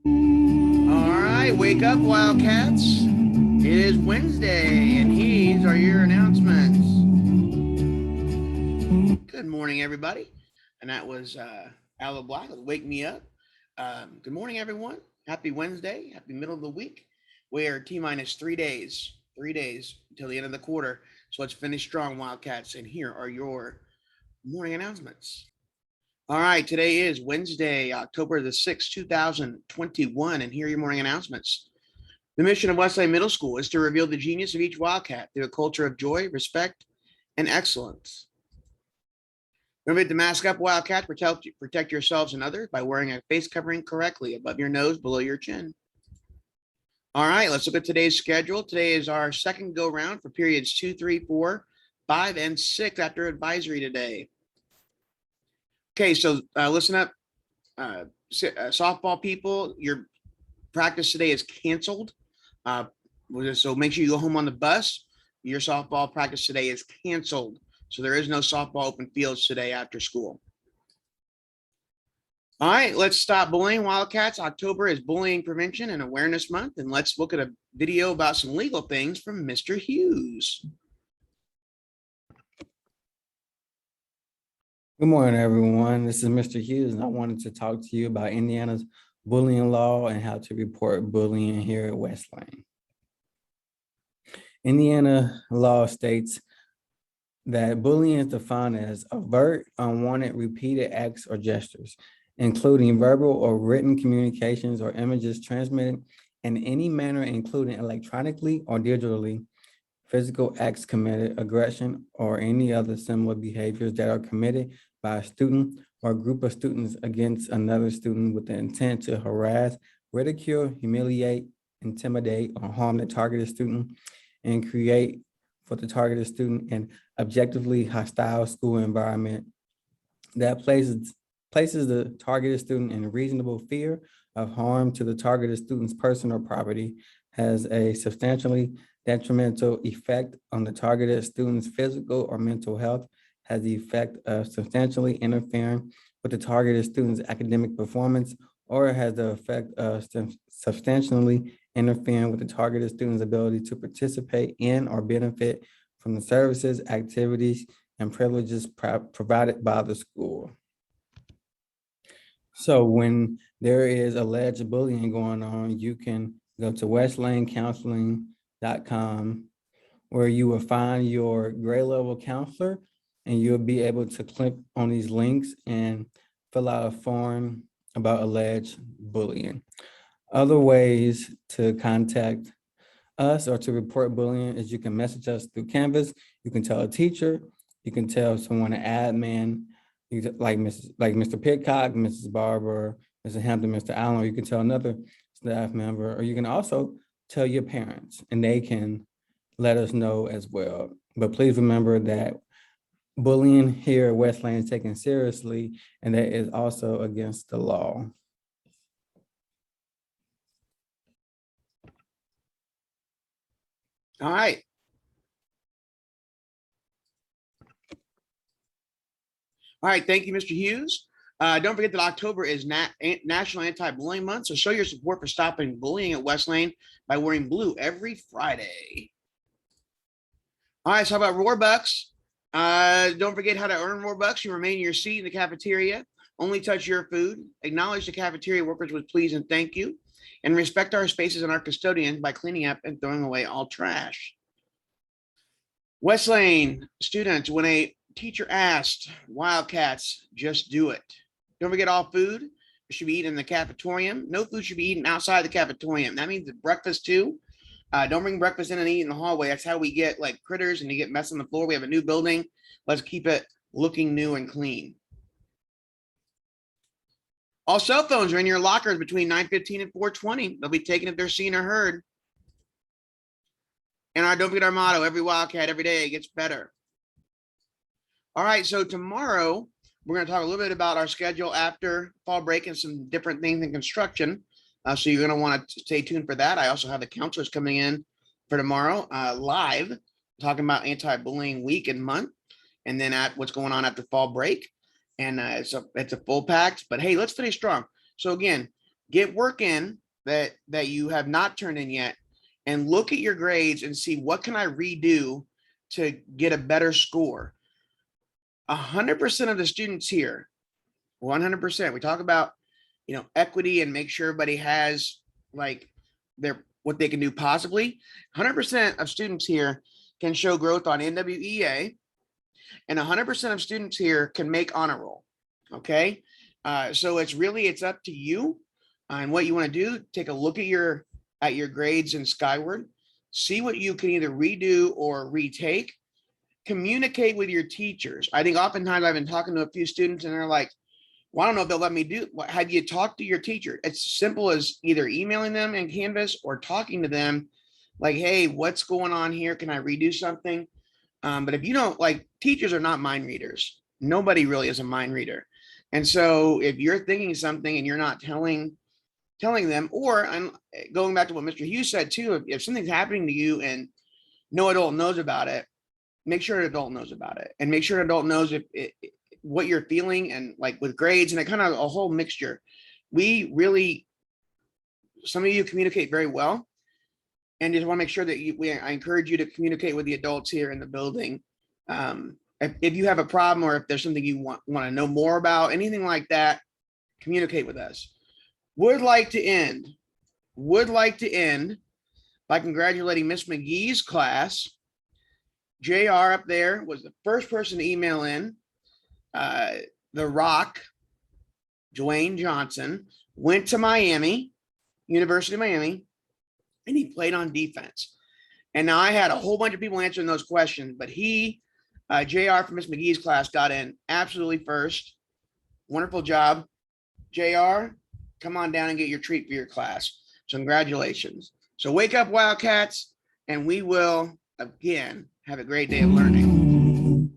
All right, wake up, Wildcats. It is Wednesday, and these are your announcements. Good morning, everybody. And that was Aloe Black with Wake Me Up. Good morning, everyone. Happy Wednesday. Happy middle of the week. We are T minus 3 days until the end of the quarter. So let's finish strong, Wildcats. And here are your morning announcements. All right, today is Wednesday, October the 6th, 2021. And here are your morning announcements. The mission of Westlake Middle School is to reveal the genius of each Wildcat through a culture of joy, respect, and excellence. Remember to mask up, Wildcat. Protect yourselves and others by wearing a face covering correctly above your nose, below your chin. All right, let's look at today's schedule. Today is our second go round for periods 2, 3, 4, 5, and 6 after advisory today. Okay, so listen up, softball people. Your practice today is canceled. So make sure you go home on the bus. Your softball practice today is canceled. So there is no softball open fields today after school. All right, let's stop bullying, Wildcats. October is Bullying Prevention and Awareness Month. And let's look at a video about some legal things from Mr. Hughes. Good morning, everyone. This is Mr. Hughes, and I wanted to talk to you about Indiana's bullying law and how to report bullying here at Westlane. Indiana law states that bullying is defined as overt, unwanted, repeated acts or gestures, including verbal or written communications or images transmitted in any manner, including electronically or digitally, physical acts committed, aggression, or any other similar behaviors that are committed by a student or a group of students against another student with the intent to harass, ridicule, humiliate, intimidate, or harm the targeted student, and create for the targeted student an objectively hostile school environment that places the targeted student in reasonable fear of harm to the targeted student's person or property, has a substantially detrimental effect on the targeted student's physical or mental health, has the effect of substantially interfering with the targeted student's academic performance, or has the effect of substantially interfering with the targeted student's ability to participate in or benefit from the services, activities, and privileges provided by the school. So when there is alleged bullying going on, you can go to westlanecounseling.com, where you will find your grade level counselor, and you'll be able to click on these links and fill out a form about alleged bullying. Other ways to contact us or to report bullying is you can message us through Canvas. You can tell a teacher, you can tell someone, an admin, like Mr. Pitcock, Mrs. Barber, Mr. Hampton, Mr. Allen, or you can tell another staff member, or you can also tell your parents, and they can let us know as well. But please remember that bullying here at Westlane is taken seriously, and that is also against the law. All right. All right, thank you, Mr. Hughes. Don't forget that October is National Anti-Bullying Month, so show your support for stopping bullying at Westlane by wearing blue every Friday. All right, so how about Roarbucks? Don't forget how to earn Roarbucks. You remain in your seat in the cafeteria. Only touch your food. Acknowledge the cafeteria workers with please and thank you. And respect our spaces and our custodians by cleaning up and throwing away all trash. Westlane students, when a teacher asked, Wildcats, just do it. Don't forget all food should be eaten in the cafetorium. No food should be eaten outside the cafetorium. That means breakfast too. Don't bring breakfast in and eat in the hallway. That's how we get like critters and you get mess on the floor. We have a new building. Let's keep it looking new and clean. All cell phones are in your lockers between 9:15 and 4:20. They'll be taken if they're seen or heard. And don't forget our motto, every Wildcat, every day gets better. All right, so tomorrow, we're going to talk a little bit about our schedule after fall break and some different things in construction. So you're going to want to stay tuned for that. I also have the counselors coming in for tomorrow live, talking about anti-bullying week and month, and then at what's going on after fall break. And it's a full packed, but hey, let's finish strong. So again, get work in that you have not turned in yet, and look at your grades and see what can I redo to get a better score. 100% of the students here, 100%. We talk about, equity and make sure everybody has like what they can do possibly. 100% of students here can show growth on NWEA, and 100% of students here can make honor roll. Okay. So it's up to you and what you want to do. Take a look at your grades in Skyward, see what you can either redo or retake. Communicate with your teachers. I think oftentimes I've been talking to a few students and they're like, well, I don't know if they'll let me do. Have you talked to your teacher? It's simple as either emailing them in Canvas or talking to them like, hey, what's going on here? Can I redo something? But if you don't, like, teachers are not mind readers. Nobody really is a mind reader. And so if you're thinking something and you're not telling them, or I'm going back to what Mr. Hughes said too, if something's happening to you and no adult knows about it, make sure an adult knows about it, and make sure an adult knows what you're feeling, and like with grades and kind of a whole mixture. Some of you communicate very well, and just want to make sure that I encourage you to communicate with the adults here in the building. If you have a problem or if there's something you want to know more about, anything like that, communicate with us. Would like to end by congratulating Miss McGee's class. JR up there was the first person to email in. The Rock, Dwayne Johnson, went to Miami, University of Miami, and he played on defense. And now I had a whole bunch of people answering those questions, but JR from Miss McGee's class got in absolutely first. Wonderful job. JR, come on down and get your treat for your class. So congratulations. So wake up, Wildcats, and we will, again, have a great day of learning.